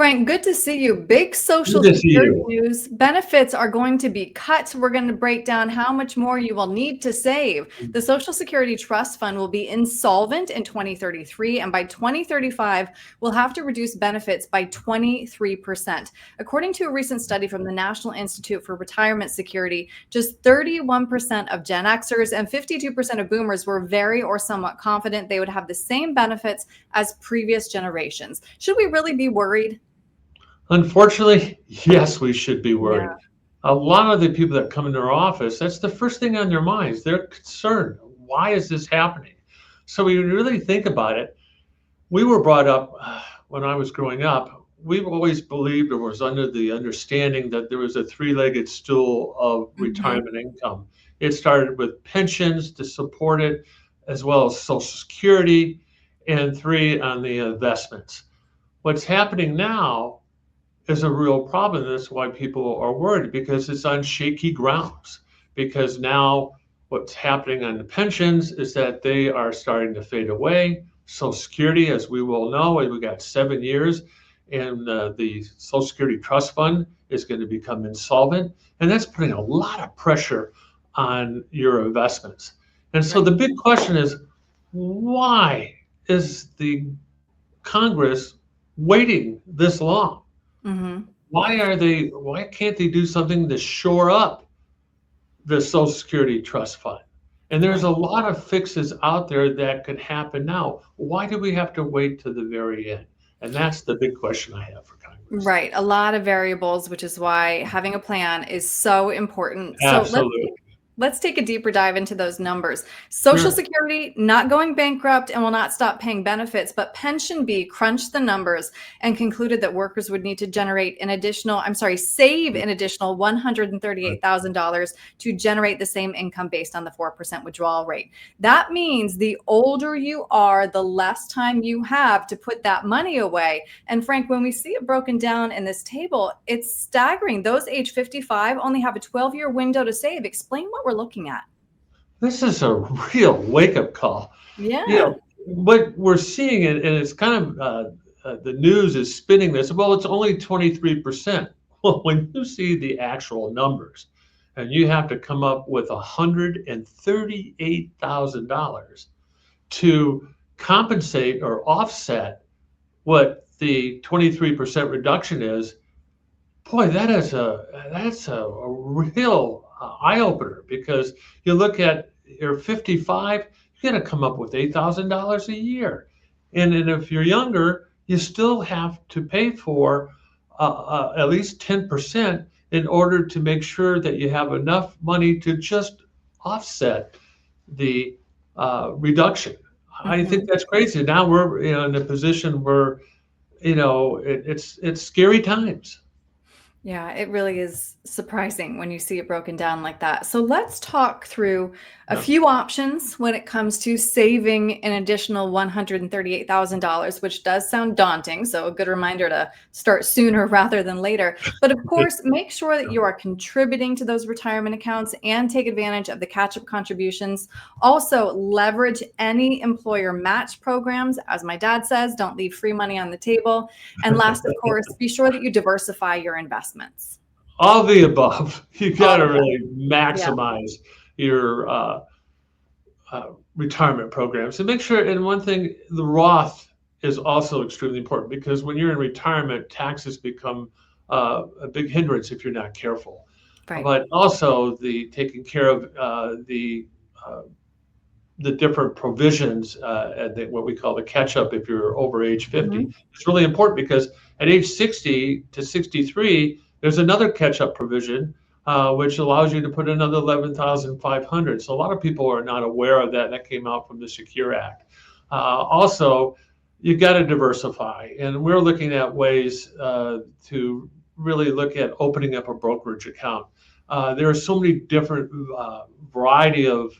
Frank, good to see you. Big Good Social to see Security you. news. Benefits are going to be cut. We're going to break down how much more you will need to save. The Social Security Trust Fund will be insolvent in 2033, and by 2035, we'll have to reduce benefits by 23%. According to a recent study from the National Institute for Retirement Security, just 31% of Gen Xers and 52% of Boomers were very or somewhat confident they would have the same benefits as previous generations. Should we really be worried? Unfortunately, yes, we should be Yeah. worried. A lot of the people that come into our office, that's the first thing on their minds. They're concerned. Why is this happening? So when you really think about it, we were brought up when I was growing up. We've always believed or was under the understanding that there was a three-legged stool of Mhm. retirement income. It started with pensions to support it, as well as Social Security, and three on the investments. What's happening now is a real problem. That's why people are worried because it's on shaky grounds. Because now what's happening on the pensions is that they are starting to fade away. Social Security, as we will know, we got 7 years, and the Social Security Trust Fund is going to become insolvent, and that's putting a lot of pressure on your investments. And so Right. the big question is, why is the Congress waiting this long? Mhm. Why can't they do something to shore up the Social Security Trust Fund? And there's a Right. lot of fixes out there that could happen now. Why do we have to wait to the very end? And that's the big question I have for Congress. Right. A lot of variables, which is why having a plan is so important. So Absolutely. let's take a deeper dive into those numbers. Social Sure. Security not going bankrupt and will not stop paying benefits, but Pension B crunched the numbers and concluded that workers would need to save an additional $138,000 to generate the same income based on the 4% withdrawal rate. That means the older you are, the less time you have to put that money away. And Frank, when we see it broken down in this table, it's staggering. Those age 55 only have a 12-year window to save. Explain what we're looking at. This is a real wake up call. You Yeah. know, what we're seeing, and it's kind of the news is spinning this. Well, it's only 23%. Well, when you see the actual numbers, and you have to come up with $138,000 to compensate or offset what the 23% reduction is, boy, that's a real eye opener because you look at you're 55, you got to come up with $8,000 a year, and if you're younger, you still have to pay for at least 10% in order to make sure that you have enough money to just offset the reduction. I think Mhm. that's crazy. Now we're in a position where it's scary times. Yeah, it really is surprising when you see it broken down like that. So let's talk through a Yeah. few options when it comes to saving an additional $138,000, which does sound daunting. So a good reminder to start sooner rather than later. But of course, make sure that you are contributing to those retirement accounts and take advantage of the catch-up contributions. Also, leverage any employer match programs. As my dad says, don't leave free money on the table. And last, of course, be sure that you diversify your investments. All the above. You got All to the above. really Yeah. maximize your retirement programs and make sure. And one thing, the Roth is also extremely important because when you're in retirement, taxes become a big hindrance if you're not careful. Right. But also the taking care of uh, the different provisions, what we call the catch up if you're over age 50. Mhm. It's really important because at age 60 to 63, there's another catch up provision which allows you to put another 11,500. So a lot of people are not aware of that. That came out from the Secure Act. Also, you got to diversify, and we're looking at ways to really look at opening up a brokerage account. There are so many different variety of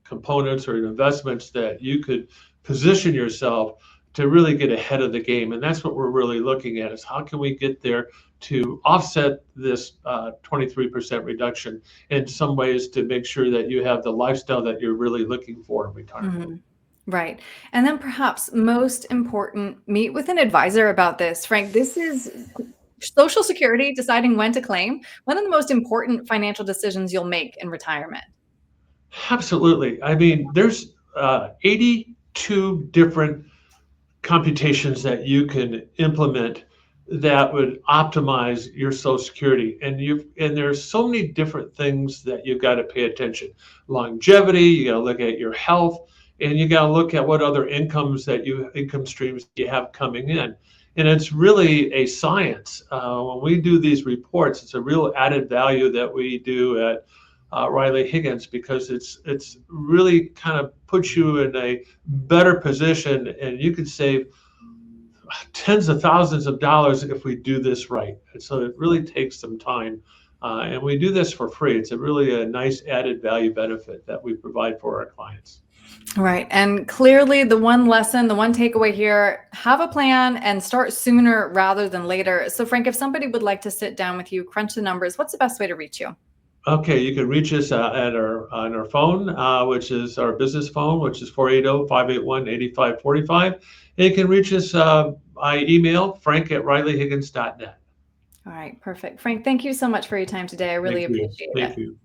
components or investments that you could position yourself to really get ahead of the game. And that's what we're really looking at is how can we get there to offset this 23% reduction in some ways to make sure that you have the lifestyle that you're really looking for in retirement. Mhm. Right. And then perhaps most important, meet with an advisor about this. Frank, this is Social Security deciding when to claim, one of the most important financial decisions you'll make in retirement. Absolutely. I mean, there's 82 different computations that you can implement that would optimize your Social Security. And there's so many different things that you've got to pay attention. Longevity, you got to look at your health, and you got to look at what other income streams you have coming in. And it's really a science. When we do these reports, it's a real added value that we do at Riley Higgins, because it's really kind of puts you in a better position, and you can save tens of thousands of dollars if we do this right. And so it really takes some time, and we do this for free. It's a nice added value benefit that we provide for our clients. Right. And clearly, the one lesson, the one takeaway here, have a plan and start sooner rather than later. So, Frank, if somebody would like to sit down with you, crunch the numbers, what's the best way to reach you? Okay, you can reach us on our phone, which is our business phone, which is 480-581-8545. And you can reach us by email, frank@rileyhiggins.net. All right. Perfect. Frank, thank you so much for your time today. I really Thank you. appreciate it. Thank you.